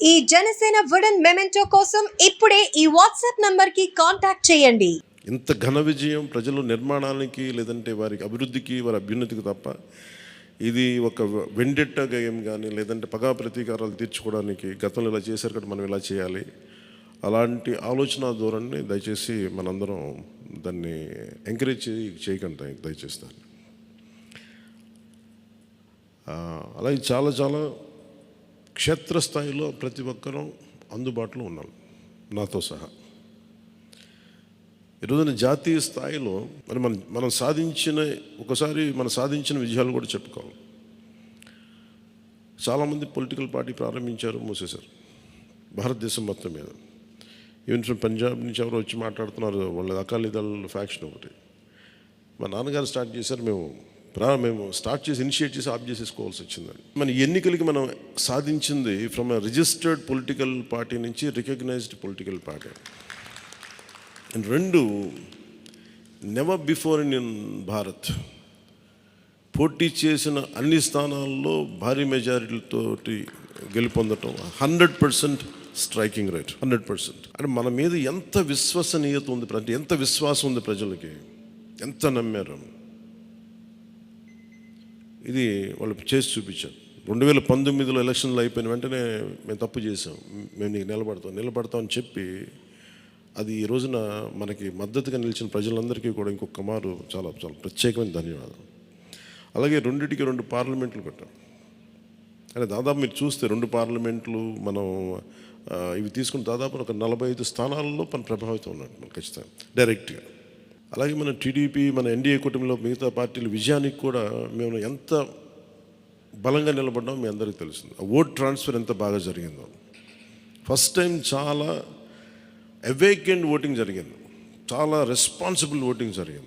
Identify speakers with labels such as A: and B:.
A: ఈ Janasena wooden memento కోసం ఇప్పుడే ఈ వాట్సాప్ నంబర్ కి కాంటాక్ట్ చేయండి.
B: ఇంత ఘన విజయం ప్రజల నిర్మాణానికి లేదంటే వారికి అభివృద్ధికి వారి అభ్యున్నతికి తప్ప ఇది ఒక వెండెట్ట గేయం కానీ లేదంటే పగా ప్రతీకారాలు తీర్చుకోవడానికి గతంలో ఇలా చేశారు కాబట్టి మనం ఇలా చేయాలి అలాంటి ఆలోచన ధోరణిని దయచేసి మనందరం దాన్ని ఎంకరేజ్ చేయకండి దయచేసి దాన్ని. అలాగే చాలా చాలా క్షేత్రస్థాయిలో ప్రతి ఒక్కరూ అందుబాటులో ఉన్నాం నాతో సహా. ఈరోజున జాతీయ స్థాయిలో మరి మనం సాధించిన విజయాలు కూడా చెప్పుకోవాలి. చాలామంది పొలిటికల్ పార్టీ ప్రారంభించారు, మూసేశారు భారతదేశం మొత్తం మీద. ఈవెన్ ఫ్రమ్ పంజాబ్ నుంచి ఎవరో వచ్చి మాట్లాడుతున్నారు, వాళ్ళ అకాలీదళ ఫ్యాక్షన్ ఒకటి. మా నాన్నగారు స్టార్ట్ చేశారు, మేము స్టార్ట్ చేసి ఇనిషియేట్ చేసి ఆఫ్ చేసేసుకోవాల్సి వచ్చిందని. మన ఎన్నికలకి మనం సాధించింది from a registered political party నుంచి రికగ్నైజ్డ్ పొలిటికల్ పార్టీ. అండ్ రెండు, నెవర్ బిఫోర్ ఇన్ భారత్ పోటీ చేసిన అన్ని స్థానాల్లో భారీ మెజారిటీలతోటి గెలుపొందటం 100% స్ట్రైకింగ్ రేట్, 100%. అంటే మన మీద ఎంత విశ్వసనీయత ఉంది, అంటే ఎంత విశ్వాసం ఉంది ప్రజలకి, ఎంత నమ్మారు, ఇది వాళ్ళు చేసి చూపించారు. 2019లో ఎలక్షన్లు అయిపోయిన వెంటనే మేము తప్పు చేసాం, మేము నీకు నిలబడతామని చెప్పి అది ఈ రోజున మనకి మద్దతుగా నిలిచిన ప్రజలందరికీ కూడా ఇంకొక మారు చాలా చాలా ప్రత్యేకమైన ధన్యవాదాలు. అలాగే 2 పార్లమెంట్లు పెట్టాం. అంటే దాదాపు మీరు చూస్తే 2 పార్లమెంట్లు మనం ఇవి తీసుకుని దాదాపు ఒక 45 స్థానాల్లో మనం ప్రభావితం ఉన్నట్టు మనం ఖచ్చితంగా డైరెక్ట్గా. అలాగే మన టీడీపీ, మన ఎన్డీఏ కూటమిలో మిగతా పార్టీల విజయానికి కూడా మేము ఎంత బలంగా నిలబడ్డామో మీ అందరికీ తెలుస్తుంది. ఆ ఓట్ ట్రాన్స్ఫర్ ఎంత బాగా జరిగిందో. ఫస్ట్ టైం చాలా అవేకెండ్ ఓటింగ్ జరిగింది, చాలా రెస్పాన్సిబుల్ ఓటింగ్ జరిగింది.